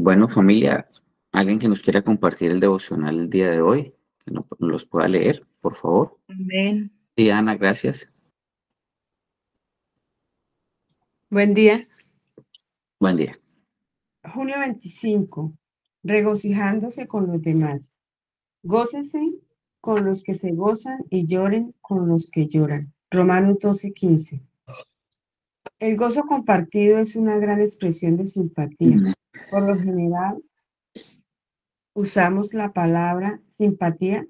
Bueno, familia, alguien que nos quiera compartir el devocional el día de hoy, que nos los pueda leer, por favor. Amén. Sí, Ana, gracias. Buen día. Buen día. Junio 25. Regocijándose con los demás. Gócese con los que se gozan y lloren con los que lloran. Romanos 12:15. El gozo compartido es una gran expresión de simpatía. Por lo general, usamos la palabra simpatía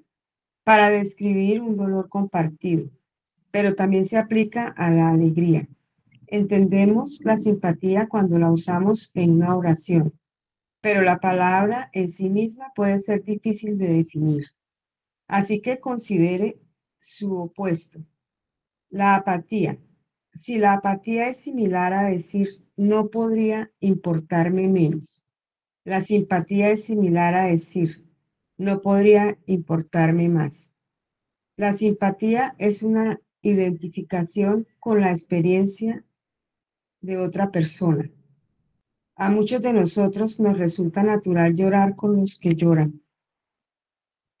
para describir un dolor compartido, pero también se aplica a la alegría. Entendemos la simpatía cuando la usamos en una oración, pero la palabra en sí misma puede ser difícil de definir. Así que considere su opuesto, la apatía. Si la apatía es similar a decir no podría importarme menos, la simpatía es similar a decir no podría importarme más. La simpatía es una identificación con la experiencia de otra persona. A muchos de nosotros nos resulta natural llorar con los que lloran.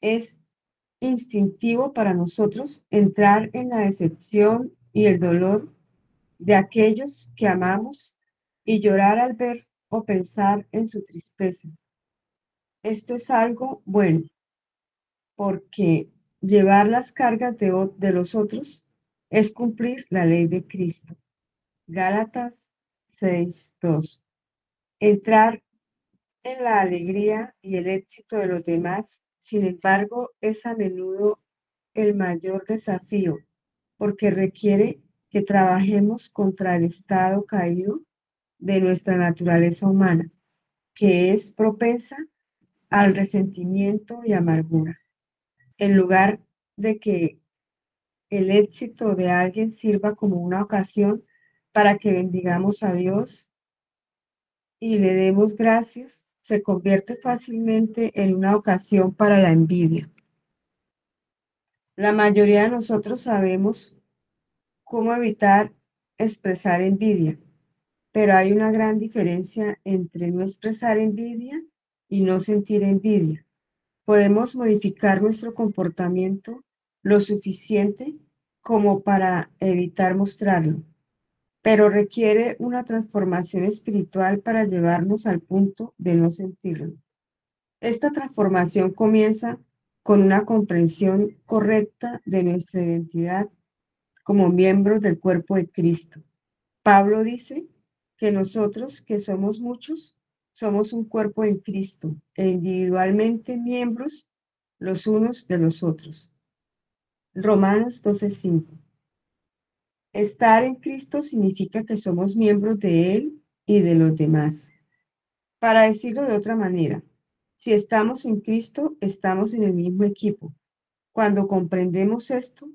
Es instintivo para nosotros entrar en la decepción y el dolor de aquellos que amamos y llorar al ver o pensar en su tristeza. Esto es algo bueno porque llevar las cargas de los otros es cumplir la ley de Cristo. Gálatas 6:2. Entrar en la alegría y el éxito de los demás, sin embargo, es a menudo el mayor desafío, porque requiere que trabajemos contra el estado caído de nuestra naturaleza humana, que es propensa al resentimiento y amargura. En lugar de que el éxito de alguien sirva como una ocasión para que bendigamos a Dios y le demos gracias, se convierte fácilmente en una ocasión para la envidia. La mayoría de nosotros sabemos cómo evitar expresar envidia, pero hay una gran diferencia entre no expresar envidia y no sentir envidia. Podemos modificar nuestro comportamiento lo suficiente como para evitar mostrarlo, pero requiere una transformación espiritual para llevarnos al punto de no sentirlo. Esta transformación comienza con una comprensión correcta de nuestra identidad como miembros del cuerpo de Cristo. Pablo dice que nosotros, que somos muchos, somos un cuerpo en Cristo e individualmente miembros los unos de los otros. Romanos 12:5. Estar en Cristo significa que somos miembros de Él y de los demás. Para decirlo de otra manera, si estamos en Cristo, estamos en el mismo equipo. Cuando comprendemos esto,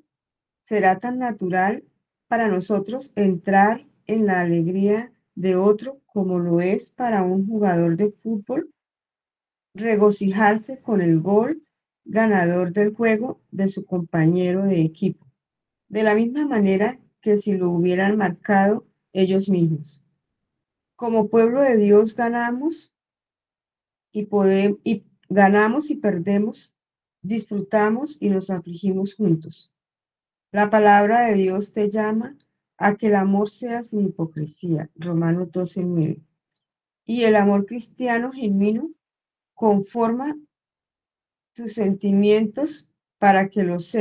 será tan natural para nosotros entrar en la alegría de otro como lo es para un jugador de fútbol regocijarse con el gol ganador del juego de su compañero de equipo, de la misma manera que si lo hubieran marcado ellos mismos. Como pueblo de Dios ganamos y perdemos, disfrutamos y nos afligimos juntos. La palabra de Dios te llama a que el amor sea sin hipocresía, Romanos 12:9. Y el amor cristiano genuino conforma tus sentimientos para que los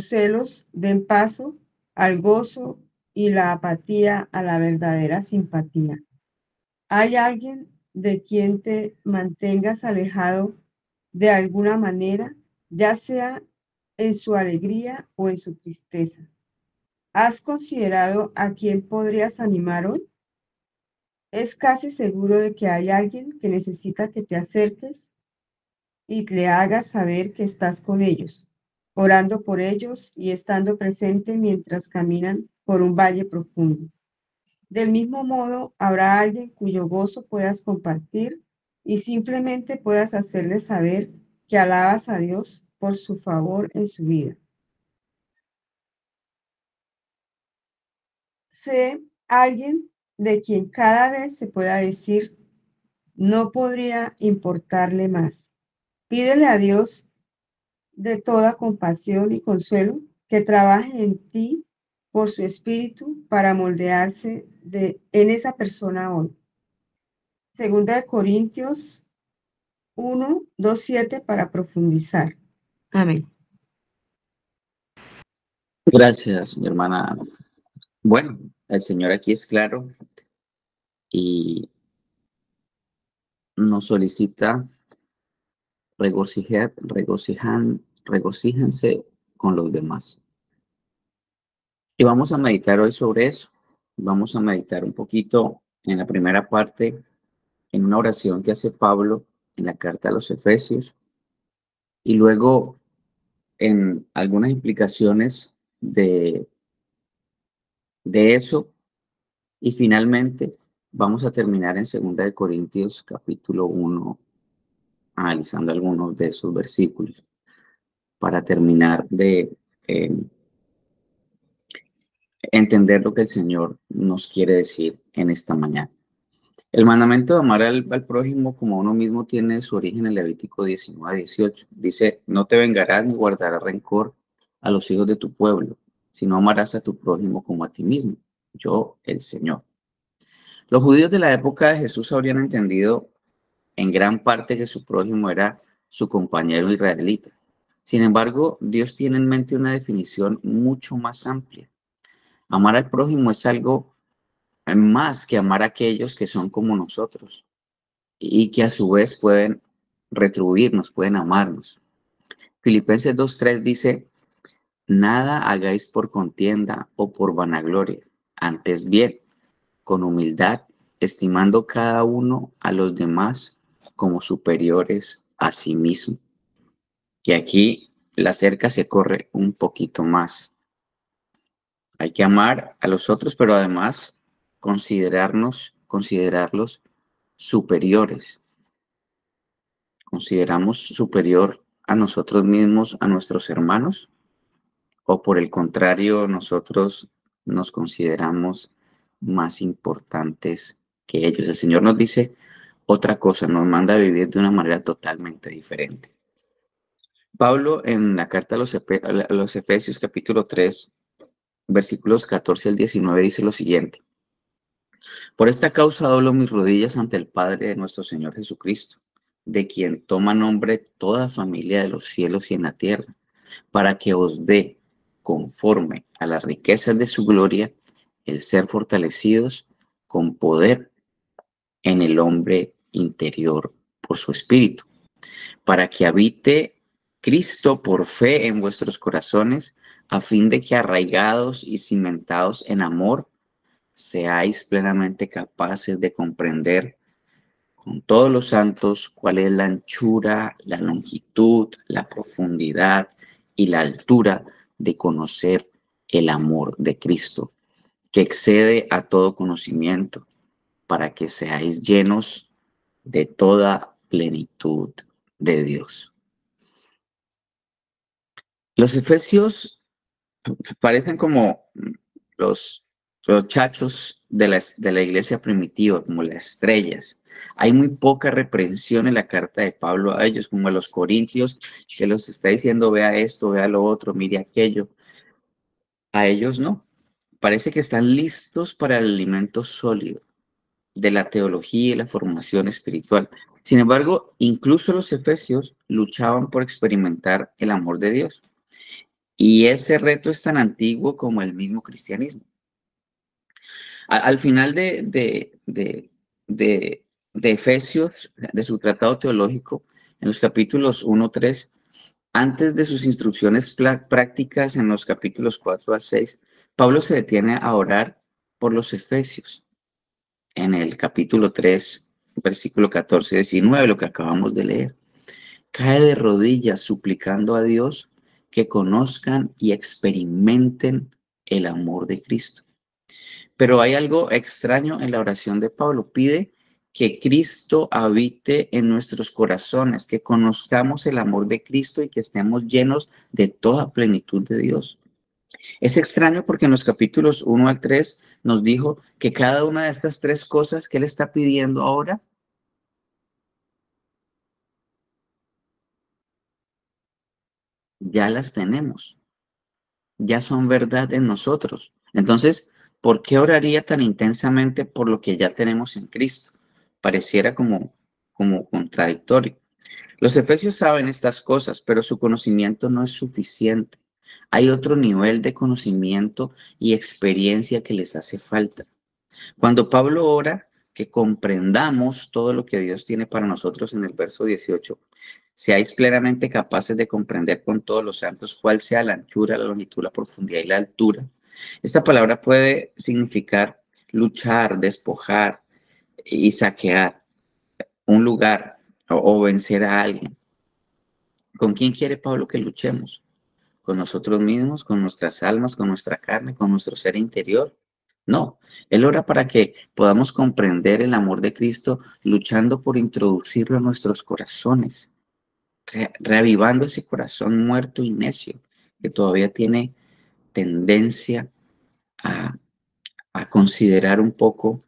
celos den paso al gozo y la apatía a la verdadera simpatía. ¿Hay alguien de quien te mantengas alejado de alguna manera, ya sea en su alegría o en su tristeza? ¿Has considerado a quién podrías animar hoy? Es casi seguro de que hay alguien que necesita que te acerques y le hagas saber que estás con ellos, orando por ellos y estando presente mientras caminan por un valle profundo. Del mismo modo, habrá alguien cuyo gozo puedas compartir y simplemente puedas hacerle saber que alabas a Dios por su favor en su vida. Sé alguien de quien cada vez se pueda decir, no podría importarle más. Pídele a Dios de toda compasión y consuelo que trabaje en ti por su espíritu para moldearse en esa persona hoy. Segunda de Corintios 1, 2, 7 para profundizar. Amén. Gracias, mi hermana. Bueno, el Señor aquí es claro y nos solicita regocíjense con los demás. Y vamos a meditar hoy sobre eso. Vamos a meditar un poquito en la primera parte, en una oración que hace Pablo en la carta a los Efesios, y luego en algunas implicaciones de eso, y finalmente vamos a terminar en 2 capítulo 1, analizando algunos de esos versículos, para terminar de eh, entender lo que el Señor nos quiere decir en esta mañana. El mandamiento de amar al prójimo como a uno mismo tiene su origen en Levítico 19:18. Dice, no te vengarás ni guardarás rencor a los hijos de tu pueblo, sino amarás a tu prójimo como a ti mismo. Yo, el Señor. Los judíos de la época de Jesús habrían entendido en gran parte que su prójimo era su compañero israelita. Sin embargo, Dios tiene en mente una definición mucho más amplia. Amar al prójimo es algo más que amar a aquellos que son como nosotros y que a su vez pueden retribuirnos, pueden amarnos. Filipenses 2:3 dice, nada hagáis por contienda o por vanagloria, antes bien, con humildad, estimando cada uno a los demás como superiores a sí mismo. Y aquí la cerca se corre un poquito más. Hay que amar a los otros, pero además considerarlos superiores. ¿Consideramos superior a nosotros mismos, a nuestros hermanos? ¿O por el contrario, nosotros nos consideramos más importantes que ellos? El Señor nos dice otra cosa, nos manda a vivir de una manera totalmente diferente. Pablo en la carta a los Efesios capítulo 3, versículos 14 al 19 dice lo siguiente. Por esta causa doblo mis rodillas ante el Padre de nuestro Señor Jesucristo, de quien toma nombre toda familia de los cielos y en la tierra, para que os dé, conforme a las riquezas de su gloria, el ser fortalecidos con poder en el hombre interior por su espíritu, para que habite Cristo por fe en vuestros corazones, a fin de que arraigados y cimentados en amor, seáis plenamente capaces de comprender con todos los santos cuál es la anchura, la longitud, la profundidad y la altura de conocer el amor de Cristo, que excede a todo conocimiento, para que seáis llenos de toda plenitud de Dios. Los efesios parecen como los chachos de la iglesia primitiva, como las estrellas. Hay muy poca reprensión en la carta de Pablo a ellos, como a los corintios, que los está diciendo, vea esto, vea lo otro, mire aquello. A ellos no. Parece que están listos para el alimento sólido de la teología y la formación espiritual. Sin embargo, incluso los efesios luchaban por experimentar el amor de Dios. Y ese reto es tan antiguo como el mismo cristianismo. Al final de Efesios, de su tratado teológico, en los capítulos 1, 3, antes de sus instrucciones prácticas en los capítulos 4 a 6, Pablo se detiene a orar por los efesios. En el capítulo 3, versículo 14 y 19, lo que acabamos de leer. Cae de rodillas suplicando a Dios que conozcan y experimenten el amor de Cristo. Pero hay algo extraño en la oración de Pablo. Pide que Cristo habite en nuestros corazones, que conozcamos el amor de Cristo y que estemos llenos de toda plenitud de Dios. Es extraño porque en los capítulos 1 al 3 nos dijo que cada una de estas tres cosas que Él está pidiendo ahora ya las tenemos, ya son verdad en nosotros. Entonces, ¿por qué oraría tan intensamente por lo que ya tenemos en Cristo? Pareciera como contradictorio. Los efesios saben estas cosas, pero su conocimiento no es suficiente. Hay otro nivel de conocimiento y experiencia que les hace falta. Cuando Pablo ora que comprendamos todo lo que Dios tiene para nosotros en el verso 18, seáis plenamente capaces de comprender con todos los santos cuál sea la anchura, la longitud, la profundidad y la altura. Esta palabra puede significar luchar, despojar y saquear un lugar o vencer a alguien. ¿Con quién quiere Pablo que luchemos? ¿Con nosotros mismos, con nuestras almas, con nuestra carne, con nuestro ser interior? No, Él ora para que podamos comprender el amor de Cristo, luchando por introducirlo en nuestros corazones, reavivando ese corazón muerto y necio que todavía tiene tendencia a, a considerar un poco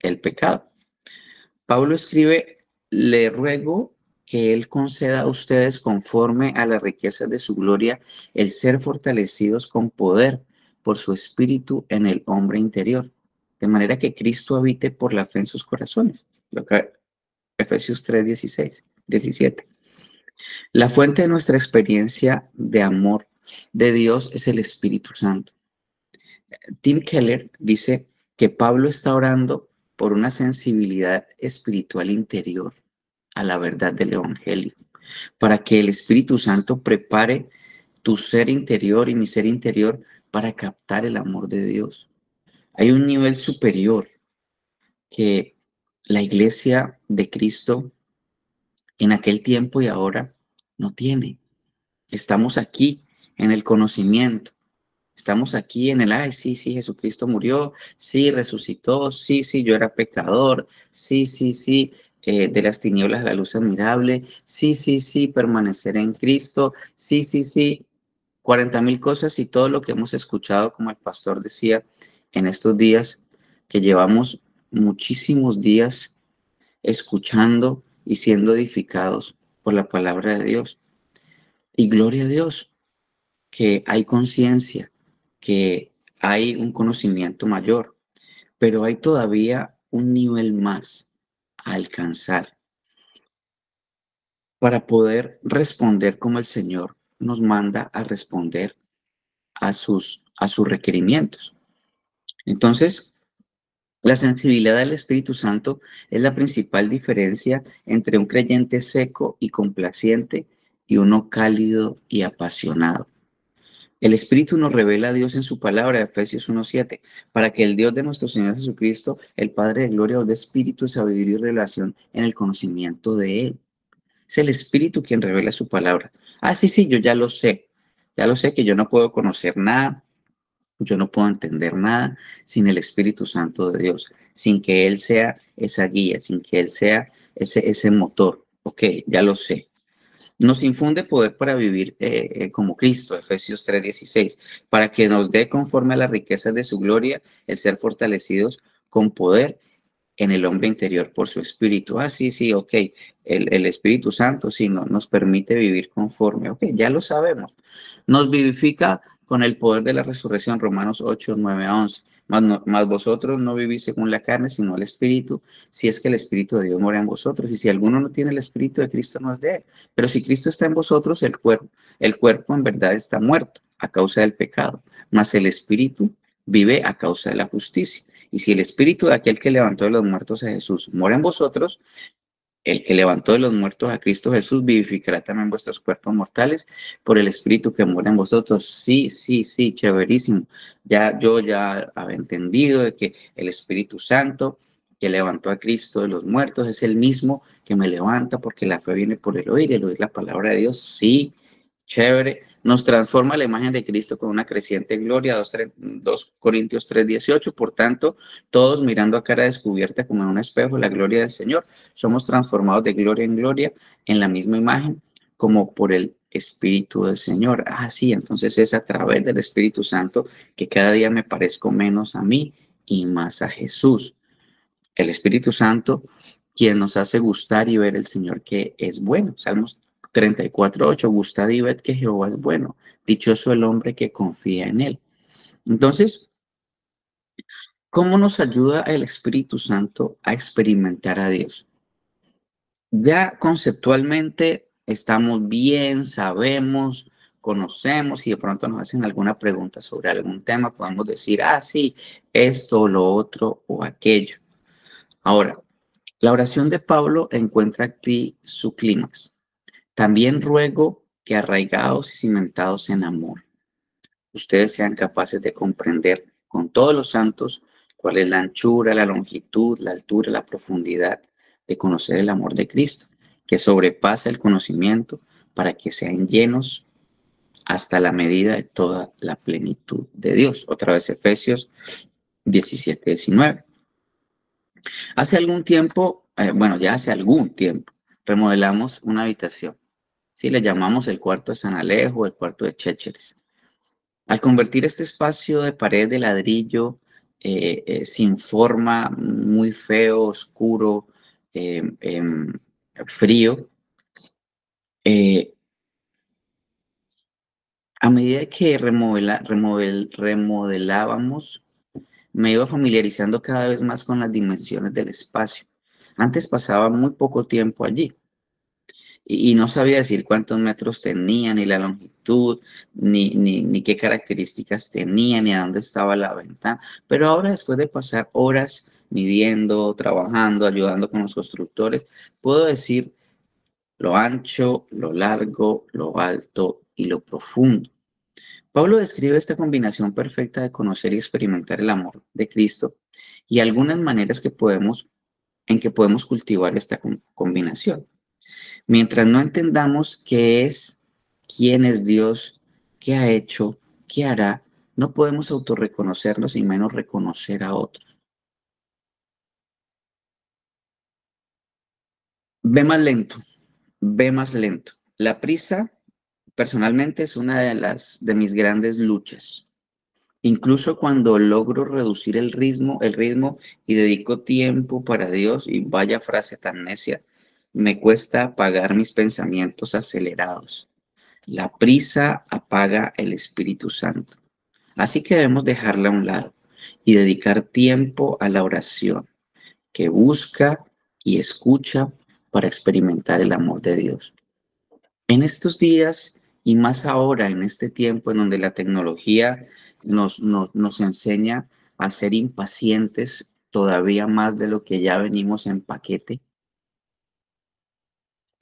el pecado. Pablo escribe, le ruego que Él conceda a ustedes conforme a las riquezas de su gloria el ser fortalecidos con poder por su espíritu en el hombre interior, de manera que Cristo habite por la fe en sus corazones. Lo que Efesios 3, 16, 17. La fuente de nuestra experiencia de amor de Dios es el Espíritu Santo. Tim Keller dice que Pablo está orando por una sensibilidad espiritual interior a la verdad del Evangelio, para que el Espíritu Santo prepare tu ser interior y mi ser interior para captar el amor de Dios. Hay un nivel superior que la iglesia de Cristo en aquel tiempo y ahora no tiene. Estamos aquí en el conocimiento. Estamos aquí en el, ay, sí, sí, Jesucristo murió, sí, resucitó, sí, sí, yo era pecador, sí, sí, sí, de las tinieblas a la luz admirable, sí, sí, sí, permanecer en Cristo, sí, sí, sí, 40,000 cosas y todo lo que hemos escuchado, como el pastor decía en estos días, que llevamos muchísimos días escuchando y siendo edificados por la palabra de Dios. Y gloria a Dios que hay conciencia, que hay un conocimiento mayor, pero hay todavía un nivel más a alcanzar para poder responder como el Señor nos manda a responder a sus requerimientos. Entonces, la sensibilidad del Espíritu Santo es la principal diferencia entre un creyente seco y complaciente y uno cálido y apasionado. El Espíritu nos revela a Dios en su palabra, Efesios 1:7, para que el Dios de nuestro Señor Jesucristo, el Padre de gloria, os dé espíritu de sabiduría y revelación en el conocimiento de Él. Es el Espíritu quien revela su palabra. Ah, sí, sí, yo ya lo sé. Ya lo sé que yo no puedo conocer nada, yo no puedo entender nada sin el Espíritu Santo de Dios, sin que Él sea esa guía, sin que Él sea ese motor. Ok, ya lo sé. Nos infunde poder para vivir como Cristo, Efesios 3:16, para que nos dé conforme a las riquezas de su gloria el ser fortalecidos con poder en el hombre interior por su espíritu. Ah, sí, sí, ok. El Espíritu Santo sí nos permite vivir conforme. Ok, ya lo sabemos. Nos vivifica con el poder de la resurrección, Romanos 8, 9 a 11. Mas vosotros no vivís según la carne, sino el Espíritu, si es que el Espíritu de Dios mora en vosotros. Y si alguno no tiene el Espíritu de Cristo, no es de él. Pero si Cristo está en vosotros, el cuerpo en verdad está muerto a causa del pecado, mas el Espíritu vive a causa de la justicia. Y si el Espíritu de aquel que levantó de los muertos a Jesús mora en vosotros, el que levantó de los muertos a Cristo Jesús vivificará también vuestros cuerpos mortales por el Espíritu que mora en vosotros. Sí, sí, sí, chéverísimo. Yo ya había entendido de que el Espíritu Santo que levantó a Cristo de los muertos es el mismo que me levanta porque la fe viene por el oír la palabra de Dios. Sí, chévere. Nos transforma la imagen de Cristo con una creciente gloria, 2 Corintios 3:18. Por tanto, todos mirando a cara descubierta como en un espejo la gloria del Señor, somos transformados de gloria en gloria en la misma imagen como por el Espíritu del Señor. Ah, sí, entonces es a través del Espíritu Santo que cada día me parezco menos a mí y más a Jesús. El Espíritu Santo, quien nos hace gustar y ver el Señor que es bueno. Salmos 34:8, gustad y ved que Jehová es bueno, dichoso el hombre que confía en él. Entonces, ¿cómo nos ayuda el Espíritu Santo a experimentar a Dios? Ya conceptualmente estamos bien, sabemos, conocemos y de pronto nos hacen alguna pregunta sobre algún tema, podemos decir, ah, sí, esto, lo otro o aquello. Ahora, la oración de Pablo encuentra aquí su clímax. También ruego que arraigados y cimentados en amor, ustedes sean capaces de comprender con todos los santos cuál es la anchura, la longitud, la altura, la profundidad, de conocer el amor de Cristo, que sobrepasa el conocimiento para que sean llenos hasta la medida de toda la plenitud de Dios. Otra vez Efesios 17:19. Hace algún tiempo, bueno, ya hace algún tiempo, remodelamos una habitación. Sí, le llamamos el cuarto de San Alejo, el cuarto de Chécheres. Al convertir este espacio de pared de ladrillo sin forma, muy feo, oscuro, eh, em, frío, eh, a medida que remodelábamos, me iba familiarizando cada vez más con las dimensiones del espacio. Antes pasaba muy poco tiempo allí y no sabía decir cuántos metros tenía, ni la longitud, ni qué características tenía, ni a dónde estaba la ventana. Pero ahora, después de pasar horas midiendo, trabajando, ayudando con los constructores, puedo decir lo ancho, lo largo, lo alto y lo profundo. Pablo describe esta combinación perfecta de conocer y experimentar el amor de Cristo y algunas maneras en que podemos cultivar esta combinación. Mientras no entendamos qué es, quién es Dios, qué ha hecho, qué hará, no podemos autorreconocernos y menos reconocer a otros. Ve más lento, ve más lento. La prisa, personalmente, es una de mis grandes luchas. Incluso cuando logro reducir el ritmo y dedico tiempo para Dios, y vaya frase tan necia, me cuesta apagar mis pensamientos acelerados. La prisa apaga el Espíritu Santo. Así que debemos dejarla a un lado y dedicar tiempo a la oración, que busca y escucha para experimentar el amor de Dios. En estos días y más ahora en este tiempo en donde la tecnología nos enseña a ser impacientes todavía más de lo que ya venimos en paquete,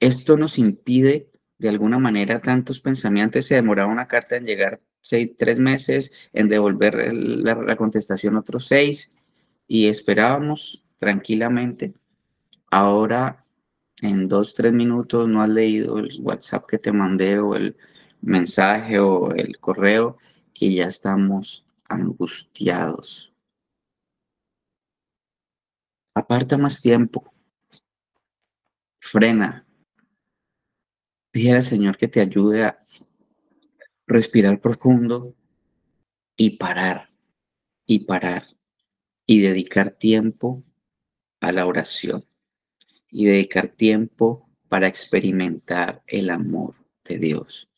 esto nos impide de alguna manera tantos pensamientos. Se demoraba una carta en llegar 3 meses, en devolver la contestación otros 6 y esperábamos tranquilamente. Ahora en 2, 3 minutos no has leído el WhatsApp que te mandé o el mensaje o el correo y ya estamos angustiados. Aparta más tiempo, frena, dile al Señor que te ayude a respirar profundo y parar, y parar, y dedicar tiempo a la oración, y dedicar tiempo para experimentar el amor de Dios.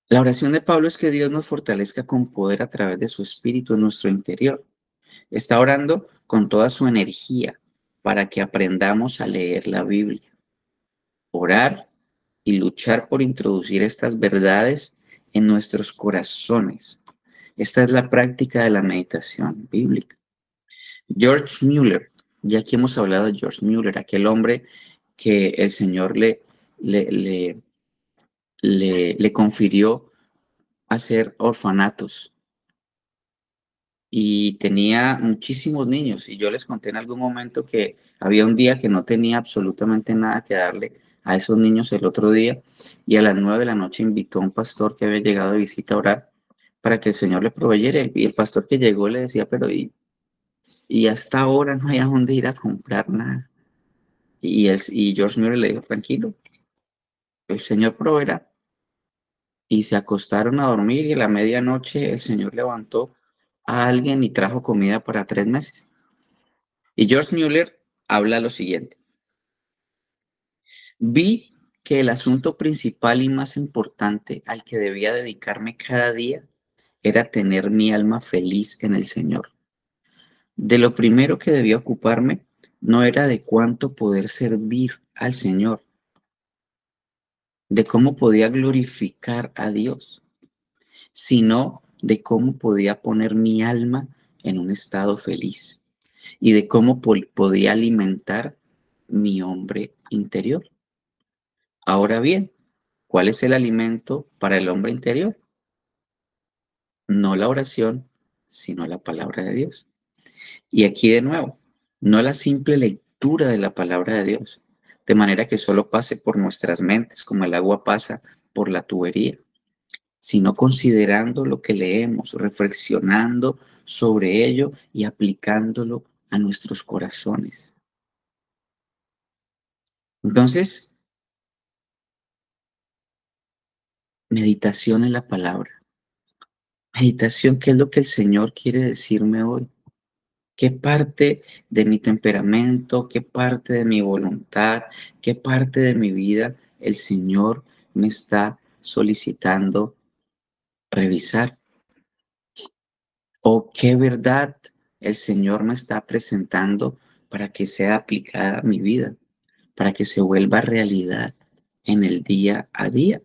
La oración de Pablo es que Dios nos fortalezca con poder a través de su espíritu en nuestro interior. Está orando con toda su energía para que aprendamos a leer la Biblia, orar y luchar por introducir estas verdades en nuestros corazones. Esta es la práctica de la meditación bíblica. George Mueller, ya aquí hemos hablado de George Mueller, aquel hombre que el Señor le, le, le confirió hacer orfanatos y tenía muchísimos niños. Y yo les conté en algún momento que había un día que no tenía absolutamente nada que darle a esos niños el otro día y a las 9 de la noche invitó a un pastor que había llegado de visita a orar para que el Señor le proveyera. Y el pastor que llegó le decía, pero y hasta ahora no hay a dónde ir a comprar nada. Y George Mueller le dijo, tranquilo, el Señor proveerá. Y se acostaron a dormir y a la medianoche el Señor levantó a alguien y trajo comida para 3 meses. Y George Mueller habla lo siguiente. Vi que el asunto principal y más importante al que debía dedicarme cada día era tener mi alma feliz en el Señor. De lo primero que debía ocuparme no era de cuánto poder servir al Señor, de cómo podía glorificar a Dios, sino de cómo podía poner mi alma en un estado feliz y de cómo podía alimentar mi hombre interior. Ahora bien, ¿cuál es el alimento para el hombre interior? No la oración, sino la palabra de Dios. Y aquí de nuevo, no la simple lectura de la palabra de Dios, de manera que solo pase por nuestras mentes como el agua pasa por la tubería, sino considerando lo que leemos, reflexionando sobre ello y aplicándolo a nuestros corazones. Entonces, meditación en la palabra. Meditación, ¿qué es lo que el Señor quiere decirme hoy? ¿Qué parte de mi temperamento, qué parte de mi voluntad, qué parte de mi vida el Señor me está solicitando revisar? ¿O qué verdad el Señor me está presentando para que sea aplicada a mi vida, para que se vuelva realidad en el día a día?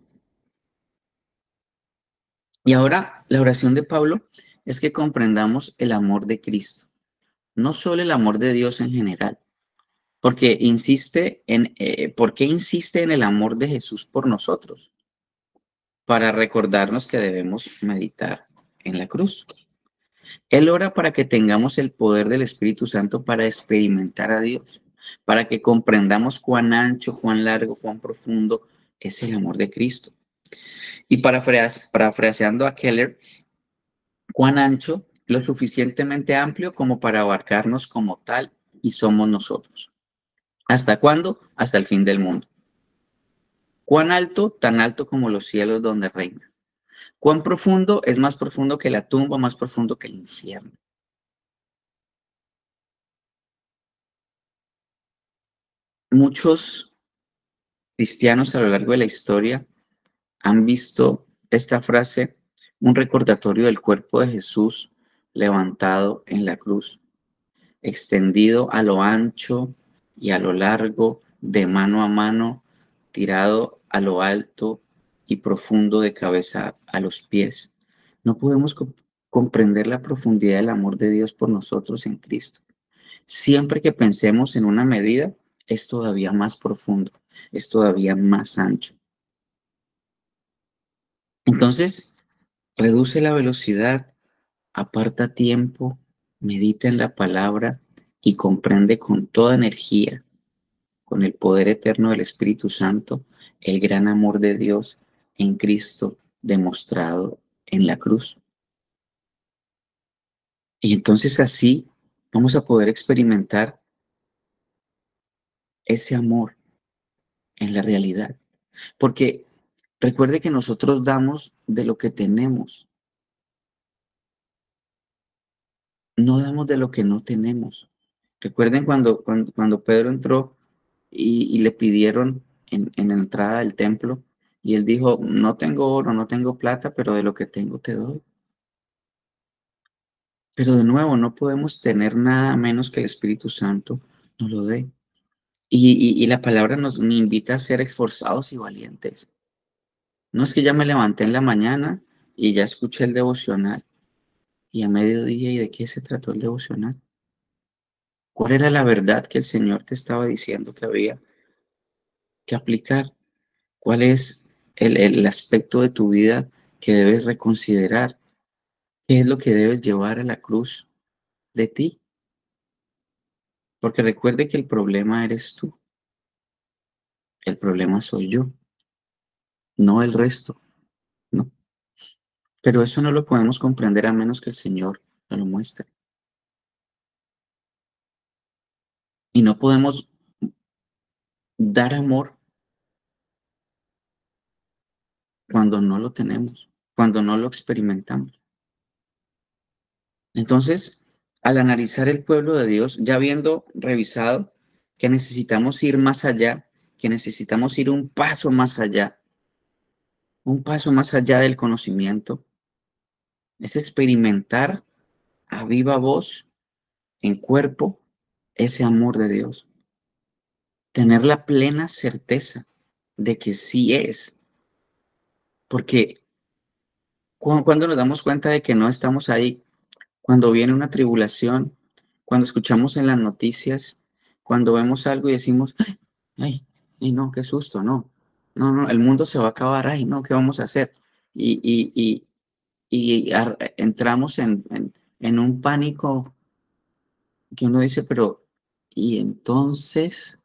Y ahora la oración de Pablo es que comprendamos el amor de Cristo, no solo el amor de Dios en general. ¿Por qué insiste en el amor de Jesús por nosotros? Para recordarnos que debemos meditar en la cruz. Él ora para que tengamos el poder del Espíritu Santo para experimentar a Dios, para que comprendamos cuán ancho, cuán largo, cuán profundo es el amor de Cristo. Y parafraseando a Keller, cuán ancho, lo suficientemente amplio como para abarcarnos como tal y somos nosotros. ¿Hasta cuándo? Hasta el fin del mundo. ¿Cuán alto? Tan alto como los cielos donde reina. ¿Cuán profundo? Es más profundo que la tumba, más profundo que el infierno. Muchos cristianos a lo largo de la historia han visto esta frase, un recordatorio del cuerpo de Jesús levantado en la cruz, extendido a lo ancho y a lo largo, de mano a mano, tirado a lo alto y profundo de cabeza a los pies. No podemos comprender la profundidad del amor de Dios por nosotros en Cristo. Siempre que pensemos en una medida, es todavía más profundo, es todavía más ancho. Entonces, reduce la velocidad, aparta tiempo, medita en la palabra y comprende con toda energía, con el poder eterno del Espíritu Santo, el gran amor de Dios en Cristo demostrado en la cruz. Y entonces así vamos a poder experimentar ese amor en la realidad. Porque recuerde que nosotros damos de lo que tenemos, no damos de lo que no tenemos. Recuerden cuando Pedro entró y le pidieron en la entrada del templo y él dijo, no tengo oro, no tengo plata, pero de lo que tengo te doy. Pero de nuevo, no podemos tener nada menos que el Espíritu Santo nos lo dé. Y la palabra me invita a ser esforzados y valientes. No es que ya me levanté en la mañana y ya escuché el devocional y a mediodía, ¿y de qué se trató el devocional? ¿Cuál era la verdad que el Señor te estaba diciendo que había que aplicar? ¿Cuál es el aspecto de tu vida que debes reconsiderar? ¿Qué es lo que debes llevar a la cruz de ti? Porque recuerde que el problema eres tú, el problema soy yo, no el resto, ¿no? Pero eso no lo podemos comprender a menos que el Señor nos lo muestre. Y no podemos dar amor cuando no lo tenemos, cuando no lo experimentamos. Entonces, al analizar el pueblo de Dios, ya habiendo revisado que necesitamos ir más allá, que necesitamos ir un paso más allá del conocimiento, es experimentar a viva voz, en cuerpo, ese amor de Dios. Tener la plena certeza de que sí es. Porque cuando nos damos cuenta de que no estamos ahí, cuando viene una tribulación, cuando escuchamos en las noticias, cuando vemos algo y decimos, ay, ay, no, qué susto, no, no, no, el mundo se va a acabar, ay, no, ¿qué vamos a hacer? Y entramos en un pánico que uno dice, pero, ¿y entonces,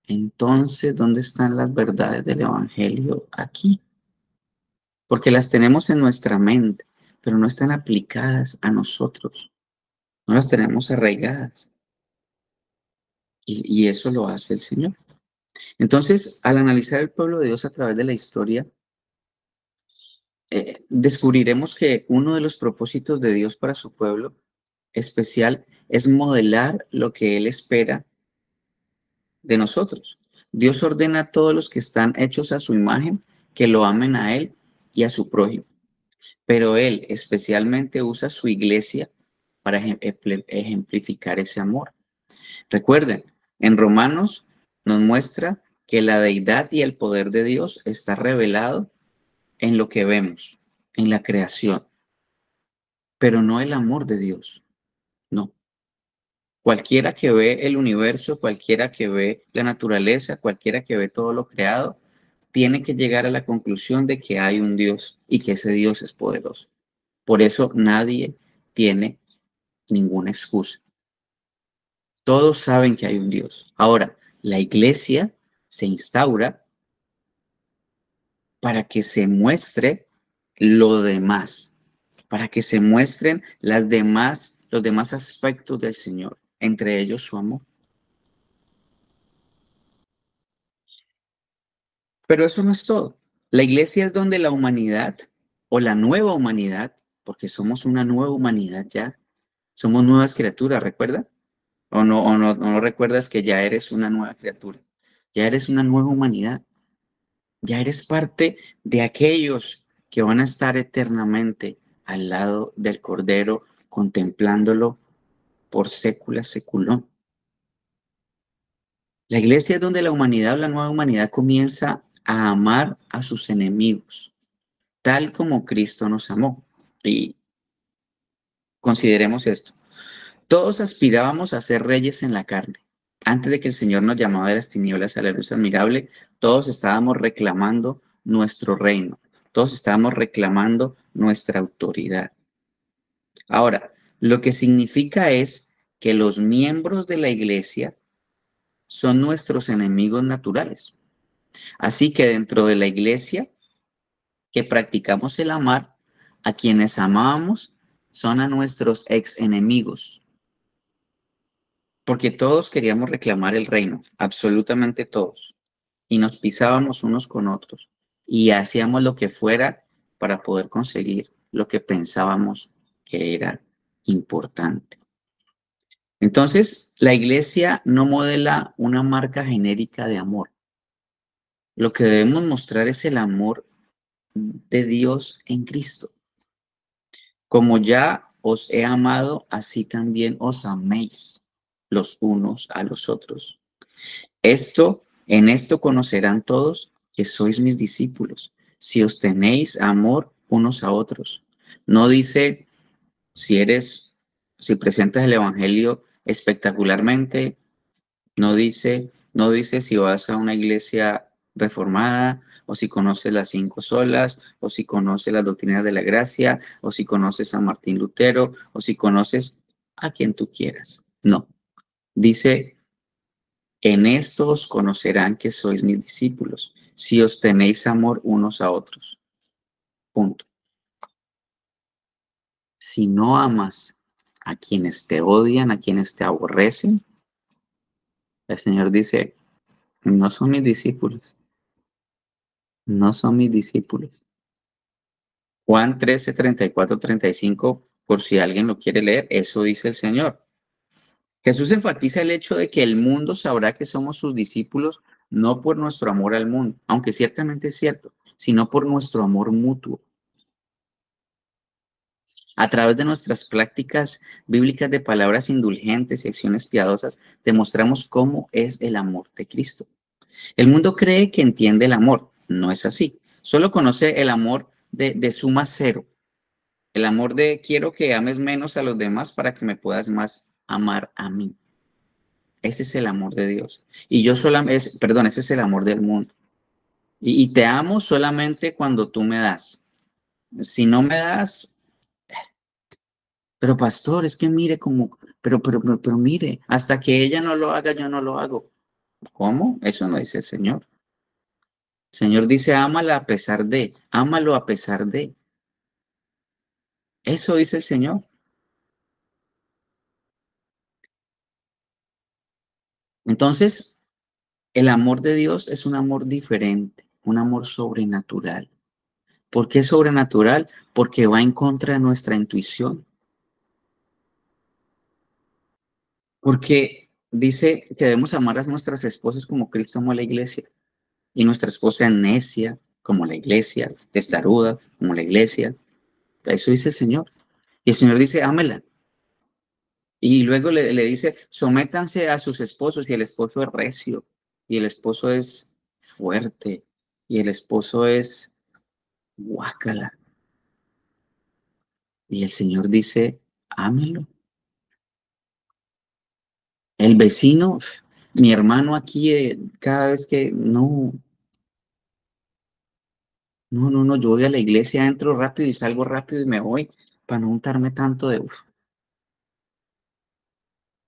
¿dónde están las verdades del Evangelio aquí? Porque las tenemos en nuestra mente, pero no están aplicadas a nosotros, no las tenemos arraigadas. Y eso lo hace el Señor. Entonces, al analizar el pueblo de Dios a través de la historia, descubriremos que uno de los propósitos de Dios para su pueblo especial es modelar lo que Él espera de nosotros. Dios ordena a todos los que están hechos a su imagen que lo amen a Él y a su prójimo. Pero Él especialmente usa su iglesia para ejemplificar ese amor. Recuerden, en Romanos nos muestra que la deidad y el poder de Dios está revelado en lo que vemos, en la creación, pero no el amor de Dios, no. Cualquiera que ve el universo, cualquiera que ve la naturaleza, cualquiera que ve todo lo creado, tiene que llegar a la conclusión de que hay un Dios y que ese Dios es poderoso. Por eso nadie tiene ninguna excusa. Todos saben que hay un Dios. Ahora, la iglesia se instaura para que se muestre lo demás, para que se muestren los demás aspectos del Señor, entre ellos su amor. Pero eso no es todo. La iglesia es donde la humanidad o la nueva humanidad, porque somos una nueva humanidad ya, somos nuevas criaturas, ¿recuerda? ¿O no recuerdas que ya eres una nueva criatura? Ya eres una nueva humanidad. Ya eres parte de aquellos que van a estar eternamente al lado del Cordero, contemplándolo por sécula seculón. La iglesia es donde la humanidad, la nueva humanidad, comienza a amar a sus enemigos, tal como Cristo nos amó. Y consideremos esto. Todos aspirábamos a ser reyes en la carne. Antes de que el Señor nos llamara de las tinieblas a la luz admirable, todos estábamos reclamando nuestro reino. Todos estábamos reclamando nuestra autoridad. Ahora, lo que significa es que los miembros de la iglesia son nuestros enemigos naturales. Así que dentro de la iglesia que practicamos el amar, a quienes amábamos son a nuestros ex enemigos. Porque todos queríamos reclamar el reino, absolutamente todos. Y nos pisábamos unos con otros. Y hacíamos lo que fuera para poder conseguir lo que pensábamos que era importante. Entonces, la iglesia no modela una marca genérica de amor. Lo que debemos mostrar es el amor de Dios en Cristo. Como ya os he amado, así también os améis los unos a los otros. En esto conocerán todos que sois mis discípulos, si os tenéis amor unos a otros. No dice si presentas el evangelio espectacularmente, no dice si vas a una iglesia reformada, o si conoces las 5 solas, o si conoces las doctrinas de la gracia, o si conoces a Martín Lutero, o si conoces a quien tú quieras. No, dice, en esto os conocerán que sois mis discípulos, si os tenéis amor unos a otros. Punto. Si no amas a quienes te odian, a quienes te aborrecen, el Señor dice, no son mis discípulos, no son mis discípulos. Juan 13, 34, 35, por si alguien lo quiere leer, eso dice el Señor. Jesús enfatiza el hecho de que el mundo sabrá que somos sus discípulos no por nuestro amor al mundo, aunque ciertamente es cierto, sino por nuestro amor mutuo. A través de nuestras prácticas bíblicas de palabras indulgentes y acciones piadosas, demostramos cómo es el amor de Cristo. El mundo cree que entiende el amor. No es así. Solo conoce el amor de suma cero. El amor de quiero que ames menos a los demás para que me puedas más amar a mí. Ese es el amor de Dios. Y yo solamente, perdón, ese es el amor del mundo. Y te amo solamente cuando tú me das. Si no me das, pero pastor, es que mire como, pero mire, hasta que ella no lo haga, yo no lo hago. ¿Cómo? Eso no dice el Señor. El Señor dice, ámala a pesar de, ámalo a pesar de. Eso dice el Señor. Entonces, el amor de Dios es un amor diferente, un amor sobrenatural. ¿Por qué sobrenatural? Porque va en contra de nuestra intuición. Porque dice que debemos amar a nuestras esposas como Cristo amó a la iglesia. Y nuestra esposa es necia, como la iglesia, testaruda, como la iglesia. Eso dice el Señor. Y el Señor dice, ámela. Y luego le dice, sométanse a sus esposos, y el esposo es recio, y el esposo es fuerte, y el esposo es guácala. Y el Señor dice, ámelo. El vecino, mi hermano aquí, cada vez que, no, yo voy a la iglesia, entro rápido y salgo rápido y me voy para no untarme tanto de,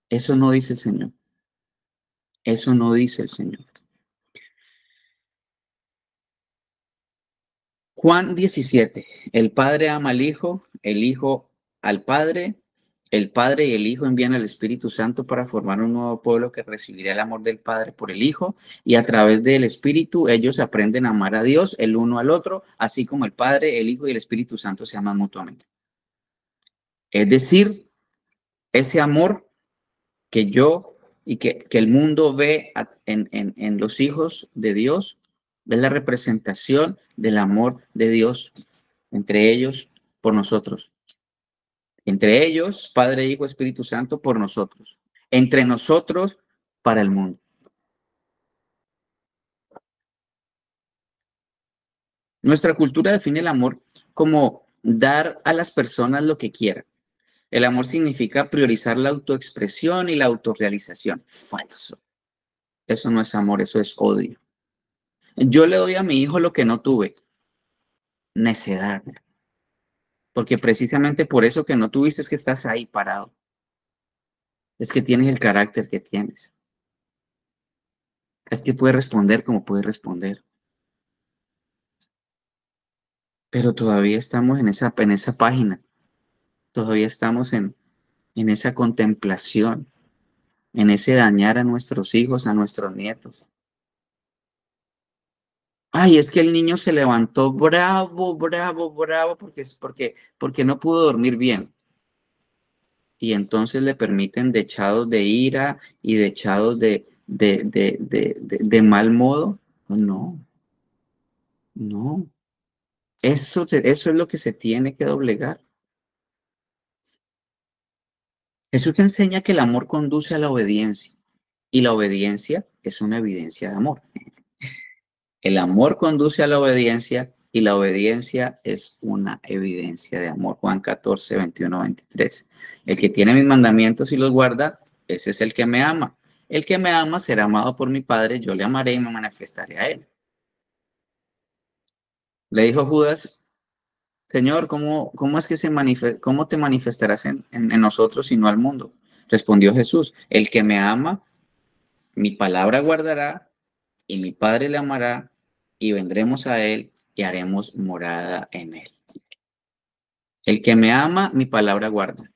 eso no dice el Señor. Eso no dice el Señor. Juan 17. El Padre ama al Hijo, el Hijo al Padre, el Padre y el Hijo envían al Espíritu Santo para formar un nuevo pueblo que recibirá el amor del Padre por el Hijo, y a través del Espíritu ellos aprenden a amar a Dios el uno al otro, así como el Padre, el Hijo y el Espíritu Santo se aman mutuamente. Es decir, ese amor que yo y que el mundo ve en los hijos de Dios es la representación del amor de Dios entre ellos por nosotros. Entre ellos, Padre, Hijo, Espíritu Santo, por nosotros. Entre nosotros, para el mundo. Nuestra cultura define el amor como dar a las personas lo que quieran. El amor significa priorizar la autoexpresión y la autorrealización. Falso. Eso no es amor, eso es odio. Yo le doy a mi hijo lo que no tuve. Necedad. Porque precisamente por eso que no tuviste es que estás ahí parado. Es que tienes el carácter que tienes. Es que puedes responder como puedes responder. Pero todavía estamos en esa página. Todavía estamos en esa contemplación, en ese dañar a nuestros hijos, a nuestros nietos. Ay, es que el niño se levantó bravo, bravo, bravo, porque no pudo dormir bien. Y entonces le permiten dechados de ira y dechados de mal modo. No, no. Eso es lo que se tiene que doblegar. Jesús enseña que el amor conduce a la obediencia y la obediencia es una evidencia de amor. El amor conduce a la obediencia y la obediencia es una evidencia de amor. Juan 14, 21, 23. El que tiene mis mandamientos y los guarda, ese es el que me ama. El que me ama será amado por mi Padre, yo le amaré y me manifestaré a él. Le dijo Judas, Señor, ¿cómo es que cómo te manifestarás en nosotros y no al mundo? Respondió Jesús, el que me ama, mi palabra guardará y mi Padre le amará y vendremos a él y haremos morada en él. El que me ama, mi palabra guarda.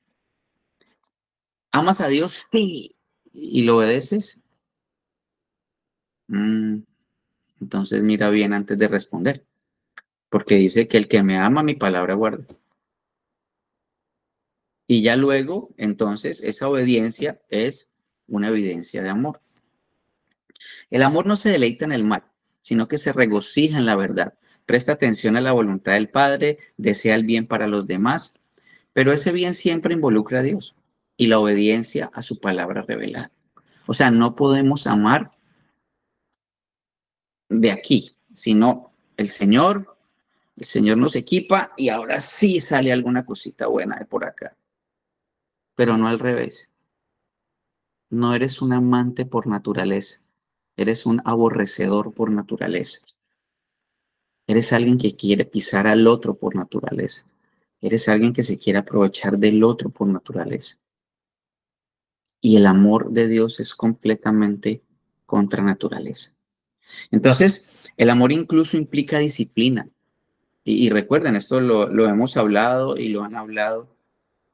¿Amas a Dios? Sí. ¿Y lo obedeces? Mm, entonces mira bien antes de responder, porque dice que el que me ama, mi palabra guarda. Y ya luego, entonces, esa obediencia es una evidencia de amor. El amor no se deleita en el mal, sino que se regocija en la verdad. Presta atención a la voluntad del Padre, desea el bien para los demás, pero ese bien siempre involucra a Dios y la obediencia a su palabra revelada. O sea, no podemos amar de aquí, sino el Señor nos equipa y ahora sí sale alguna cosita buena de por acá, pero no al revés. No eres un amante por naturaleza, eres un aborrecedor por naturaleza. Eres alguien que quiere pisar al otro por naturaleza. Eres alguien que se quiere aprovechar del otro por naturaleza. Y el amor de Dios es completamente contra naturaleza. Entonces, el amor incluso implica disciplina. Y recuerden, esto lo hemos hablado y lo han hablado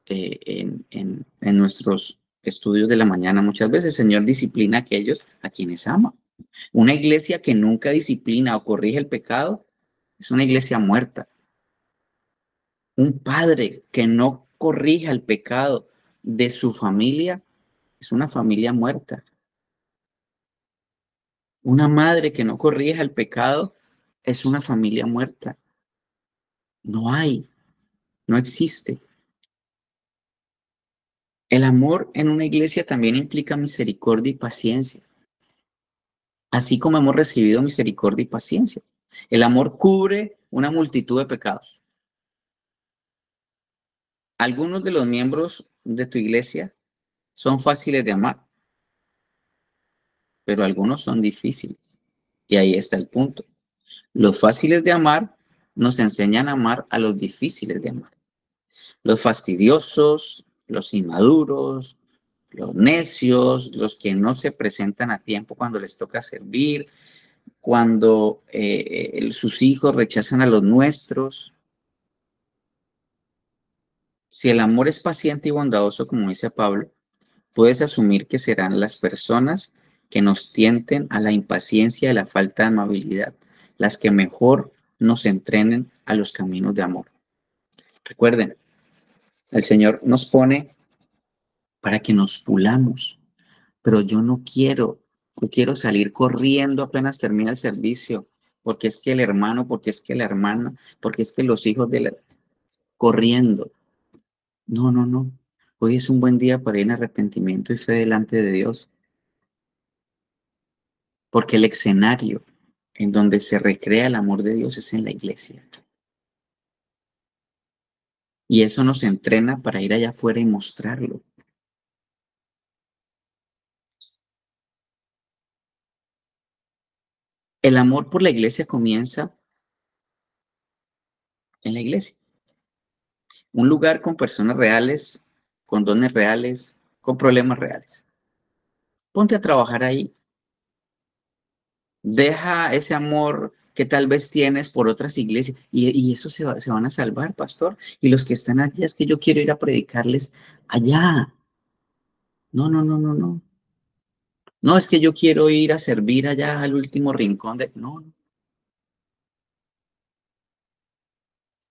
en nuestros estudios de la mañana. Muchas veces el Señor disciplina a aquellos a quienes ama. Una iglesia que nunca disciplina o corrige el pecado es una iglesia muerta. Un padre que no corrija el pecado de su familia es una familia muerta. Una madre que no corrija el pecado es una familia muerta. No hay, no existe. El amor en una iglesia también implica misericordia y paciencia, así como hemos recibido misericordia y paciencia. El amor cubre una multitud de pecados. Algunos de los miembros de tu iglesia son fáciles de amar, pero algunos son difíciles. Y ahí está el punto. Los fáciles de amar nos enseñan a amar a los difíciles de amar. Los fastidiosos, los inmaduros, los necios, los que no se presentan a tiempo cuando les toca servir, cuando sus hijos rechazan a los nuestros. Si el amor es paciente y bondadoso, como dice Pablo, puedes asumir que serán las personas que nos tienten a la impaciencia y a la falta de amabilidad, las que mejor nos entrenen a los caminos de amor. Recuerden, el Señor nos pone para que nos pulamos, pero yo quiero salir corriendo apenas termina el servicio, porque es que el hermano, porque es que la hermana, porque es que los hijos de la... corriendo. No, no, no. Hoy es un buen día para ir en arrepentimiento y fe delante de Dios, porque el escenario en donde se recrea el amor de Dios es en la iglesia. Y eso nos entrena para ir allá afuera y mostrarlo. El amor por la iglesia comienza en la iglesia. Un lugar con personas reales, con dones reales, con problemas reales. Ponte a trabajar ahí. Deja ese amor que tal vez tienes por otras iglesias y eso se van a salvar, pastor. Y los que están allá es que yo quiero ir a predicarles allá. No, no, no, no, no. No, es que yo quiero ir a servir allá al último rincón de... No, no.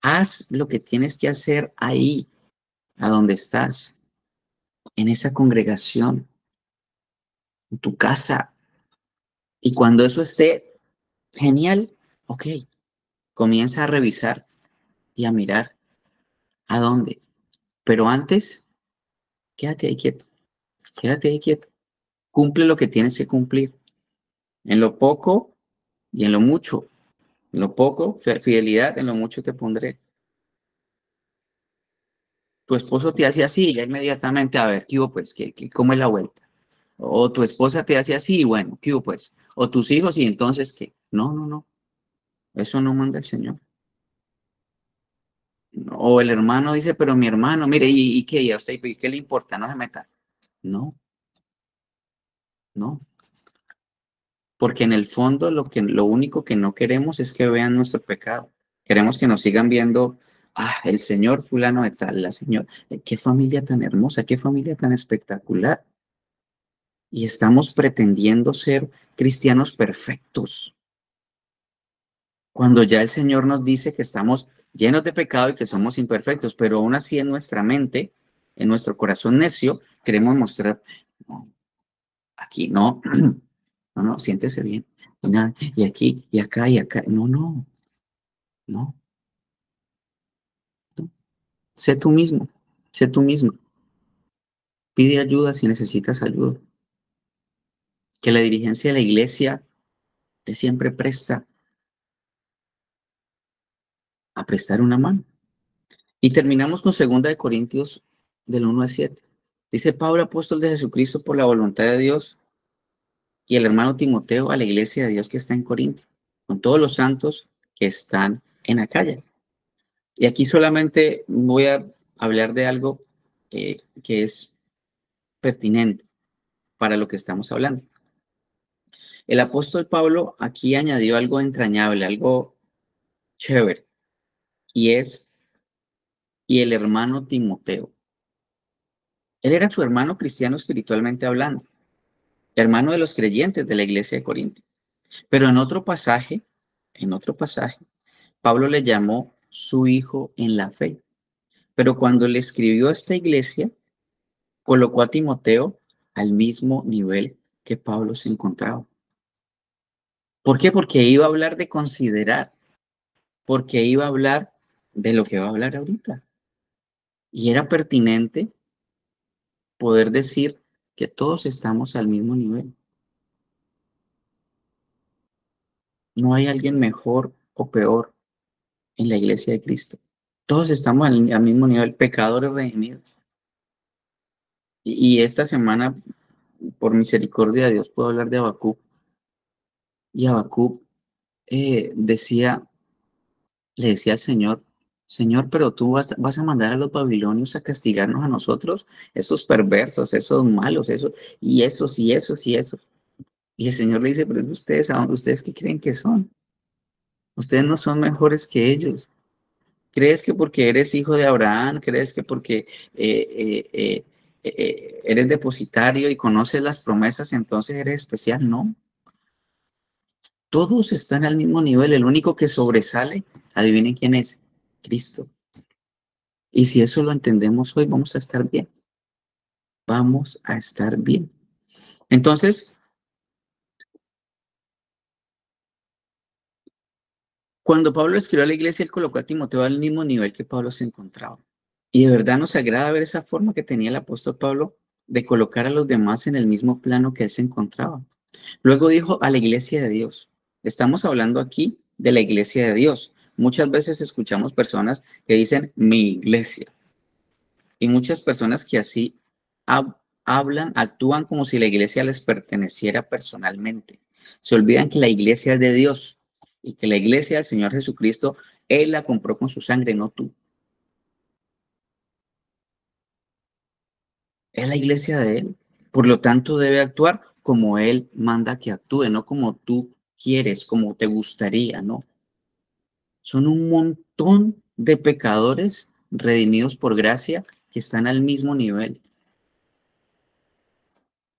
Haz lo que tienes que hacer ahí, a donde estás, en esa congregación, en tu casa. Y cuando eso esté genial, ok, comienza a revisar y a mirar a dónde. Pero antes, quédate ahí quieto, quédate ahí quieto. Cumple lo que tienes que cumplir. En lo poco y en lo mucho. En lo poco, fidelidad, en lo mucho te pondré. Tu esposo te hace así y ya inmediatamente, a ver, ¿qué hubo pues? ¿Cómo es la vuelta? O tu esposa te hace así y bueno, ¿qué hubo pues? O tus hijos y entonces, ¿qué? No, no, no. Eso no manda el Señor. O el hermano dice, pero mi hermano, mire, ¿y qué? ¿Y a usted qué le importa? No se meta. No, no. Porque en el fondo lo único que no queremos es que vean nuestro pecado. Queremos que nos sigan viendo, el señor fulano de tal, la señora. Qué familia tan hermosa, qué familia tan espectacular. Y estamos pretendiendo ser cristianos perfectos. Cuando ya el Señor nos dice que estamos llenos de pecado y que somos imperfectos, pero aún así en nuestra mente, en nuestro corazón necio, queremos mostrar, no, aquí no, No, no, siéntese bien. Y, nada, y aquí, y acá, y acá. No, no, no, no. Sé tú mismo, sé tú mismo. Pide ayuda si necesitas ayuda. Que la dirigencia de la iglesia te siempre presta a prestar una mano. Y terminamos con 2 Corintios del 1 al 7. Dice Pablo, apóstol de Jesucristo por la voluntad de Dios, y el hermano Timoteo a la iglesia de Dios que está en Corintio, con todos los santos que están en Acaya. Y aquí solamente voy a hablar de algo que es pertinente para lo que estamos hablando. El apóstol Pablo aquí añadió algo entrañable, algo chévere, y es, y el hermano Timoteo. Él era su hermano cristiano espiritualmente hablando, hermano de los creyentes de la iglesia de Corinto. Pero en otro pasaje, Pablo le llamó su hijo en la fe. Pero cuando le escribió a esta iglesia, colocó a Timoteo al mismo nivel que Pablo se encontraba. ¿Por qué? Porque iba a hablar de considerar, porque iba a hablar de lo que va a hablar ahorita. Y era pertinente poder decir que todos estamos al mismo nivel. No hay alguien mejor o peor en la iglesia de Cristo. Todos estamos al mismo nivel, pecadores redimidos. Y esta semana, por misericordia de Dios, puedo hablar de Habacuc. Y Habacuc le decía al Señor, Señor, pero tú vas a mandar a los babilonios a castigarnos a nosotros, esos perversos, esos malos, esos, y esos, y esos, y esos. Y el Señor le dice, pero ustedes, ¿ustedes qué creen que son? Ustedes no son mejores que ellos. ¿Crees que porque eres hijo de Abraham, crees que porque eres depositario y conoces las promesas, entonces eres especial? No, todos están al mismo nivel. El único que sobresale, adivinen quién es, Cristo. Y si eso lo entendemos hoy, vamos a estar bien. Vamos a estar bien. Entonces, cuando Pablo escribió a la iglesia, él colocó a Timoteo al mismo nivel que Pablo se encontraba. Y de verdad nos agrada ver esa forma que tenía el apóstol Pablo de colocar a los demás en el mismo plano que él se encontraba. Luego dijo a la iglesia de Dios. Estamos hablando aquí de la iglesia de Dios. Muchas veces escuchamos personas que dicen mi iglesia. Y muchas personas que así hablan, actúan como si la iglesia les perteneciera personalmente. Se olvidan que la iglesia es de Dios y que la iglesia del Señor Jesucristo, Él la compró con su sangre, no tú. Es la iglesia de Él. Por lo tanto, debe actuar como Él manda que actúe, no como tú quieres, como te gustaría, ¿no? Son un montón de pecadores redimidos por gracia que están al mismo nivel,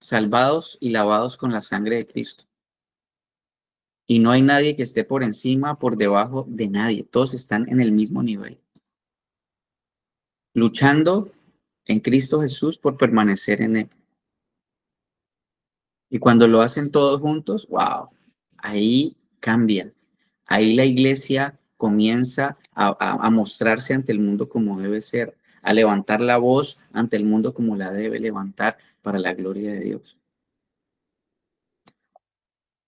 salvados y lavados con la sangre de Cristo. Y no hay nadie que esté por encima, por debajo de nadie. Todos están en el mismo nivel, luchando en Cristo Jesús por permanecer en Él. Y cuando lo hacen todos juntos, wow, ahí cambia. Ahí la iglesia comienza a mostrarse ante el mundo como debe ser, a levantar la voz ante el mundo como la debe levantar para la gloria de Dios.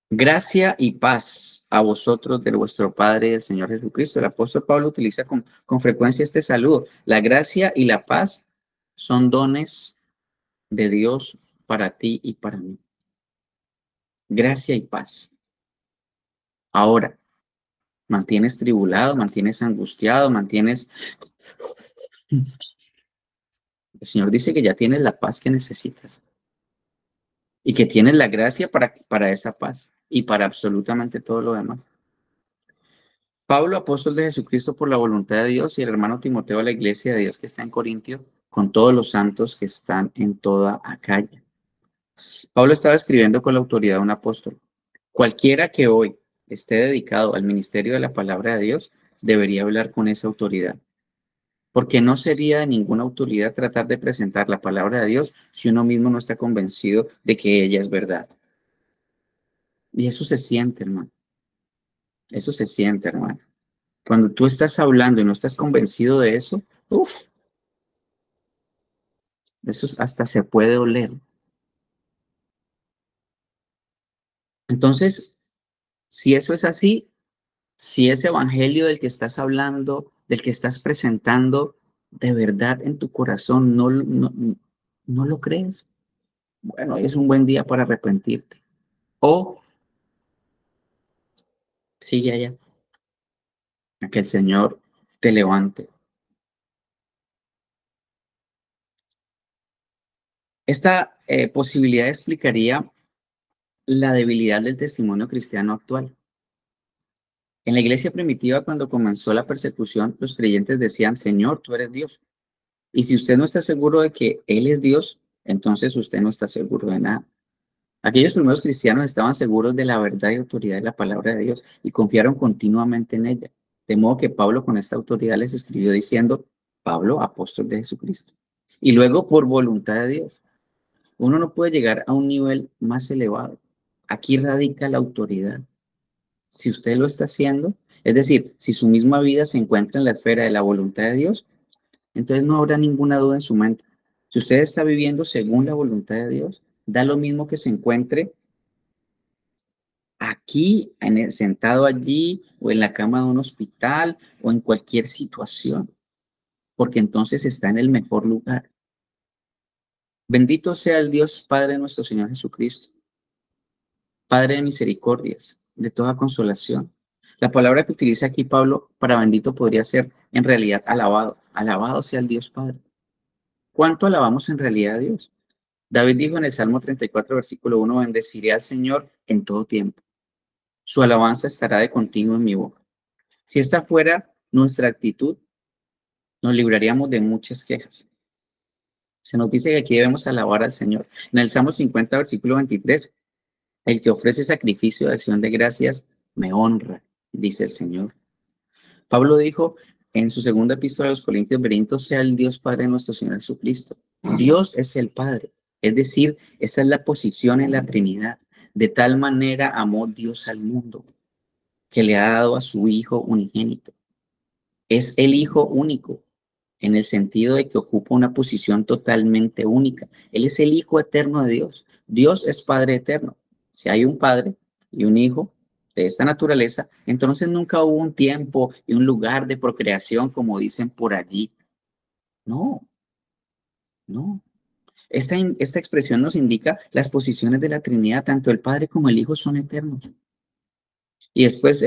Gracia y paz a vosotros de vuestro Padre, el Señor Jesucristo. El apóstol Pablo utiliza con frecuencia este saludo. La gracia y la paz son dones de Dios para ti y para mí. Gracia y paz. Ahora, mantienes tribulado, mantienes angustiado, mantienes... El Señor dice que ya tienes la paz que necesitas y que tienes la gracia para esa paz y para absolutamente todo lo demás. Pablo, apóstol de Jesucristo por la voluntad de Dios, y el hermano Timoteo a la iglesia de Dios que está en Corintio, con todos los santos que están en toda Acaya. Pablo estaba escribiendo con la autoridad de un apóstol. Cualquiera que hoy esté dedicado al ministerio de la palabra de Dios debería hablar con esa autoridad, porque no sería de ninguna autoridad tratar de presentar la palabra de Dios si uno mismo no está convencido de que ella es verdad. Y eso se siente, hermano. Eso se siente, hermano. Cuando tú estás hablando y no estás convencido de eso, uff, eso hasta se puede oler. Entonces, si eso es así, si ese evangelio del que estás hablando, del que estás presentando, de verdad en tu corazón no lo crees, bueno, hoy es un buen día para arrepentirte. O sigue allá, a que el Señor te levante. Esta posibilidad explicaría la debilidad del testimonio cristiano actual. En la iglesia primitiva, cuando comenzó la persecución, los creyentes decían, Señor, tú eres Dios. Y si usted no está seguro de que Él es Dios, entonces usted no está seguro de nada. Aquellos primeros cristianos estaban seguros de la verdad y autoridad de la palabra de Dios y confiaron continuamente en ella. De modo que Pablo con esta autoridad les escribió diciendo, Pablo, apóstol de Jesucristo. Y luego por voluntad de Dios. Uno no puede llegar a un nivel más elevado. Aquí radica la autoridad. Si usted lo está haciendo, es decir, si su misma vida se encuentra en la esfera de la voluntad de Dios, entonces no habrá ninguna duda en su mente. Si usted está viviendo según la voluntad de Dios, da lo mismo que se encuentre aquí, sentado allí, o en la cama de un hospital, o en cualquier situación, porque entonces está en el mejor lugar. Bendito sea el Dios Padre de nuestro Señor Jesucristo, Padre de misericordias, de toda consolación. La palabra que utiliza aquí Pablo para bendito podría ser en realidad alabado. Alabado sea el Dios Padre. ¿Cuánto alabamos en realidad a Dios? David dijo en el Salmo 34, versículo 1, bendeciré al Señor en todo tiempo. Su alabanza estará de continuo en mi boca. Si esta fuera nuestra actitud, nos libraríamos de muchas quejas. Se nos dice que aquí debemos alabar al Señor. En el Salmo 50, versículo 23, el que ofrece sacrificio de acción de gracias me honra, dice el Señor. Pablo dijo en su segunda epístola a los Corintios, bendito sea el Dios Padre de nuestro Señor Jesucristo. Dios es el Padre, es decir, esa es la posición en la Trinidad. De tal manera amó Dios al mundo, que le ha dado a su Hijo unigénito. Es el Hijo único, en el sentido de que ocupa una posición totalmente única. Él es el Hijo eterno de Dios. Dios es Padre eterno. Si hay un Padre y un Hijo de esta naturaleza, entonces nunca hubo un tiempo y un lugar de procreación, como dicen por allí. No, no. Esta expresión nos indica las posiciones de la Trinidad, tanto el Padre como el Hijo son eternos. Y después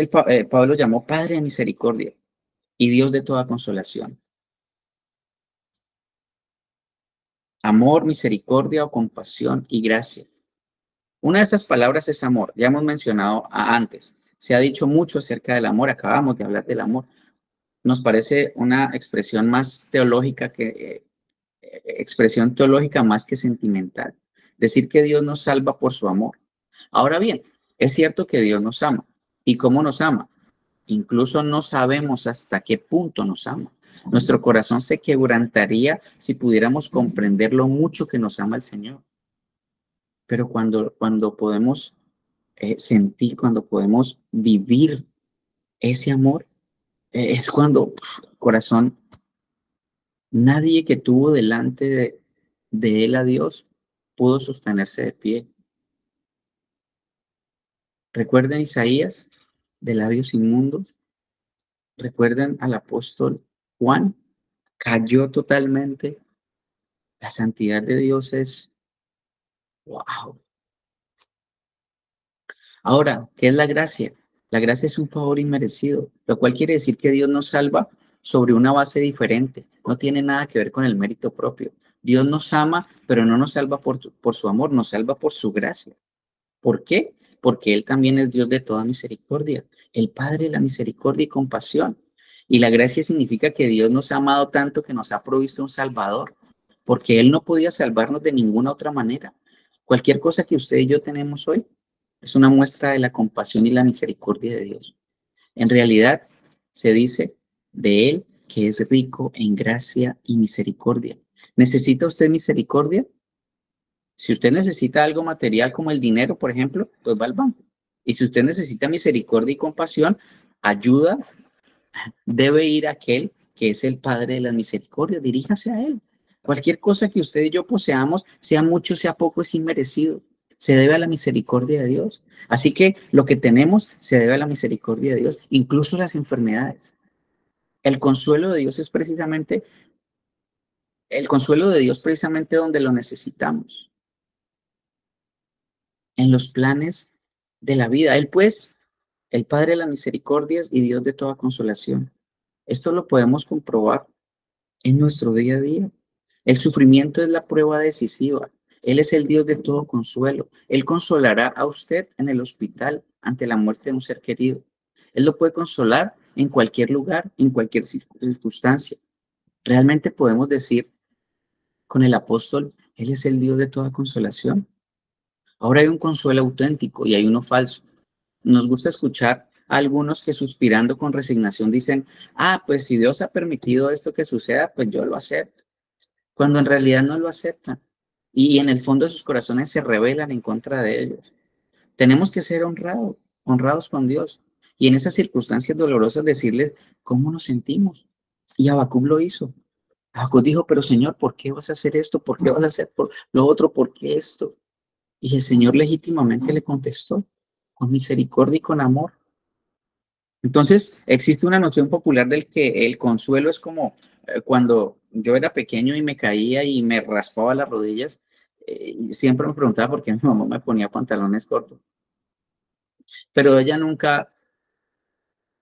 Pablo llamó Padre de misericordia y Dios de toda consolación. Amor, misericordia o compasión y gracia. Una de estas palabras es amor. Ya hemos mencionado antes. Se ha dicho mucho acerca del amor. Acabamos de hablar del amor. Nos parece una expresión más teológica expresión teológica más que sentimental. Decir que Dios nos salva por su amor. Ahora bien, es cierto que Dios nos ama. ¿Y cómo nos ama? Incluso no sabemos hasta qué punto nos ama. Nuestro corazón se quebrantaría si pudiéramos comprender lo mucho que nos ama el Señor. Pero cuando podemos sentir, cuando podemos vivir ese amor, es cuando el corazón, nadie que tuvo delante de él a Dios pudo sostenerse de pie. Recuerden Isaías, de labios inmundos. Recuerden al apóstol Juan, cayó totalmente. La santidad de Dios es, wow. Ahora, ¿qué es la gracia? La gracia es un favor inmerecido, lo cual quiere decir que Dios nos salva sobre una base diferente. No tiene nada que ver con el mérito propio. Dios nos ama, pero no nos salva por su amor, nos salva por su gracia. ¿Por qué? Porque Él también es Dios de toda misericordia, el Padre de la misericordia y compasión. Y la gracia significa que Dios nos ha amado tanto que nos ha provisto un Salvador, porque Él no podía salvarnos de ninguna otra manera. Cualquier cosa que usted y yo tenemos hoy es una muestra de la compasión y la misericordia de Dios. En realidad, se dice de Él que es rico en gracia y misericordia. ¿Necesita usted misericordia? Si usted necesita algo material como el dinero, por ejemplo, pues va al banco Y si usted necesita misericordia y compasión, ayuda, debe ir a aquel que es el Padre de las misericordias, diríjase a Él. Cualquier cosa que usted y yo poseamos, sea mucho, sea poco, es inmerecido. Se debe a la misericordia de Dios. Así que lo que tenemos se debe a la misericordia de Dios, incluso las enfermedades. El consuelo de Dios es precisamente, el consuelo de Dios precisamente donde lo necesitamos, en los planes de la vida. Él pues, el Padre de las misericordias y Dios de toda consolación. Esto lo podemos comprobar en nuestro día a día. El sufrimiento es la prueba decisiva. Él es el Dios de todo consuelo. Él consolará a usted en el hospital ante la muerte de un ser querido. Él lo puede consolar en cualquier lugar, en cualquier circunstancia. Realmente podemos decir con el apóstol, Él es el Dios de toda consolación. Ahora hay un consuelo auténtico y hay uno falso. Nos gusta escuchar a algunos que suspirando con resignación dicen, pues si Dios ha permitido esto que suceda, pues yo lo acepto, cuando en realidad no lo aceptan y en el fondo de sus corazones se rebelan en contra de ellos. Tenemos que ser honrados con Dios y en esas circunstancias dolorosas decirles cómo nos sentimos. Y Habacuc lo hizo. Habacuc dijo, pero Señor, ¿por qué vas a hacer esto? ¿Por qué vas a hacer por lo otro? ¿Por qué esto? Y el Señor legítimamente le contestó con misericordia y con amor. Entonces, existe una noción popular del que el consuelo es como cuando yo era pequeño y me caía y me raspaba las rodillas, y siempre me preguntaba por qué mi mamá me ponía pantalones cortos, pero ella nunca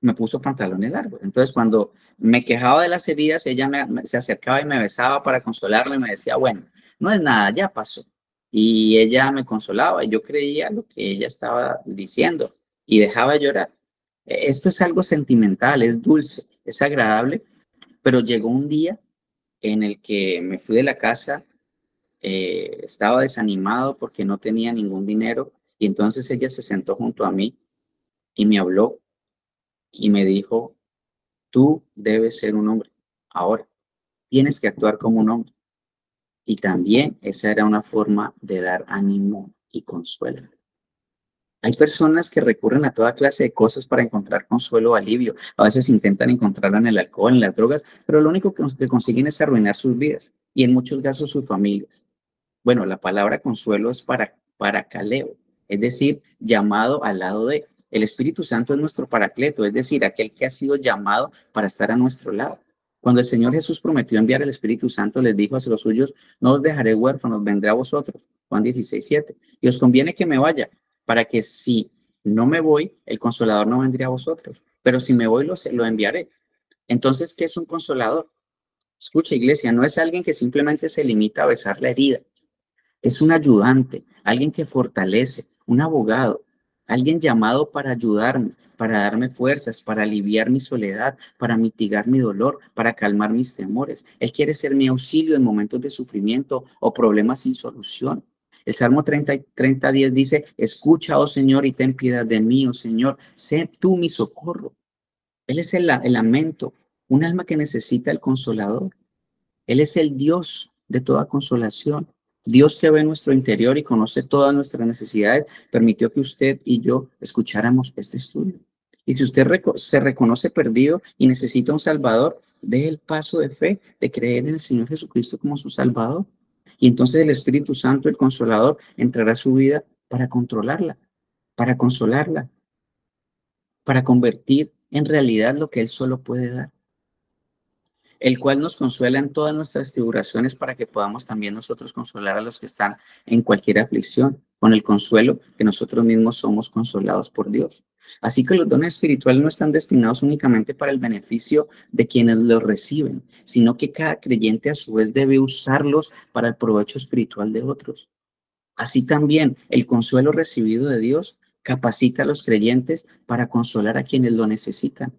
me puso pantalones largos. Entonces, cuando me quejaba de las heridas, ella se acercaba y me besaba para consolarme y me decía, bueno, no es nada, ya pasó. Y ella me consolaba y yo creía lo que ella estaba diciendo y dejaba de llorar. Esto es algo sentimental, es dulce, es agradable, pero llegó un día en el que me fui de la casa, estaba desanimado porque no tenía ningún dinero y entonces ella se sentó junto a mí y me habló y me dijo, tú debes ser un hombre. Ahora, tienes que actuar como un hombre. Y también esa era una forma de dar ánimo y consuelo. Hay personas que recurren a toda clase de cosas para encontrar consuelo o alivio. A veces intentan encontrarlo en el alcohol, en las drogas, pero lo único que consiguen es arruinar sus vidas y en muchos casos sus familias. Bueno, la palabra consuelo es paracaleo, es decir, llamado al lado de. El Espíritu Santo es nuestro paracleto, es decir, aquel que ha sido llamado para estar a nuestro lado. Cuando el Señor Jesús prometió enviar el Espíritu Santo, les dijo a los suyos, no os dejaré huérfanos, vendré a vosotros. Juan 16:7. Y os conviene que me vaya, para que si no me voy, el Consolador no vendría a vosotros. Pero si me voy, lo enviaré. Entonces, ¿qué es un consolador? Escucha, iglesia, no es alguien que simplemente se limita a besar la herida. Es un ayudante, alguien que fortalece, un abogado, alguien llamado para ayudarme, para darme fuerzas, para aliviar mi soledad, para mitigar mi dolor, para calmar mis temores. Él quiere ser mi auxilio en momentos de sufrimiento o problemas sin solución. El Salmo 30:10 dice, escucha, oh Señor, y ten piedad de mí, oh Señor, sé tú mi socorro. Él es el lamento, un alma que necesita el consolador. Él es el Dios de toda consolación. Dios que ve nuestro interior y conoce todas nuestras necesidades, permitió que usted y yo escucháramos este estudio. Y si usted se reconoce perdido y necesita un Salvador, dé el paso de fe, de creer en el Señor Jesucristo como su Salvador. Y entonces el Espíritu Santo, el Consolador, entrará a su vida para controlarla, para consolarla, para convertir en realidad lo que Él solo puede dar, el cual nos consuela en todas nuestras tribulaciones para que podamos también nosotros consolar a los que están en cualquier aflicción, con el consuelo que nosotros mismos somos consolados por Dios. Así que los dones espirituales no están destinados únicamente para el beneficio de quienes los reciben, sino que cada creyente a su vez debe usarlos para el provecho espiritual de otros. Así también el consuelo recibido de Dios capacita a los creyentes para consolar a quienes lo necesitan.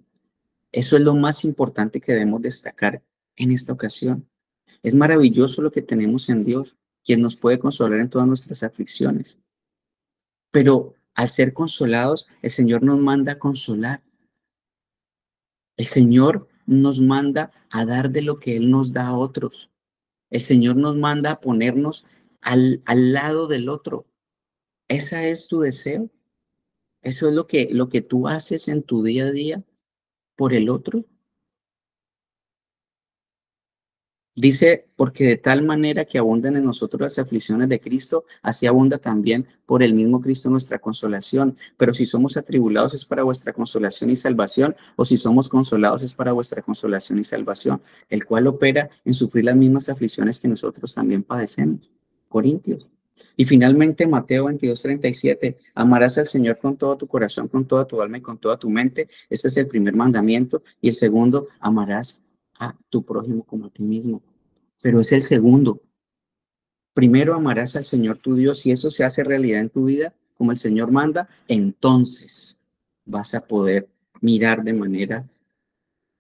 Eso es lo más importante que debemos destacar en esta ocasión. Es maravilloso lo que tenemos en Dios, quien nos puede consolar en todas nuestras aflicciones. Pero al ser consolados, el Señor nos manda a consolar. El Señor nos manda a dar de lo que Él nos da a otros. El Señor nos manda a ponernos al lado del otro. ¿Ese es tu deseo? Eso es lo que tú haces en tu día a día por el otro. Dice, porque de tal manera que abundan en nosotros las aflicciones de Cristo, así abunda también por el mismo Cristo nuestra consolación. Pero si somos atribulados es para vuestra consolación y salvación, o si somos consolados es para vuestra consolación y salvación, el cual opera en sufrir las mismas aflicciones que nosotros también padecemos. Corintios. Y finalmente Mateo 22:37, amarás al Señor con todo tu corazón, con toda tu alma y con toda tu mente. Este es el primer mandamiento. Y el segundo, amarás a tu prójimo como a ti mismo. Pero es el segundo. Primero amarás al Señor tu Dios y eso se hace realidad en tu vida como el Señor manda, entonces vas a poder mirar de manera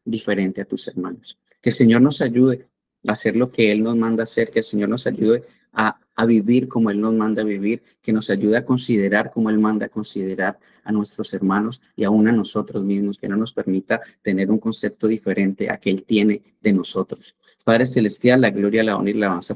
diferente a tus hermanos. Que el Señor nos ayude a hacer lo que Él nos manda hacer, que el Señor nos ayude a vivir como Él nos manda a vivir, que nos ayude a considerar como Él manda a considerar a nuestros hermanos y aún a nosotros mismos, que no nos permita tener un concepto diferente a que Él tiene de nosotros. Padre Celestial, la gloria, la honra y la alabanza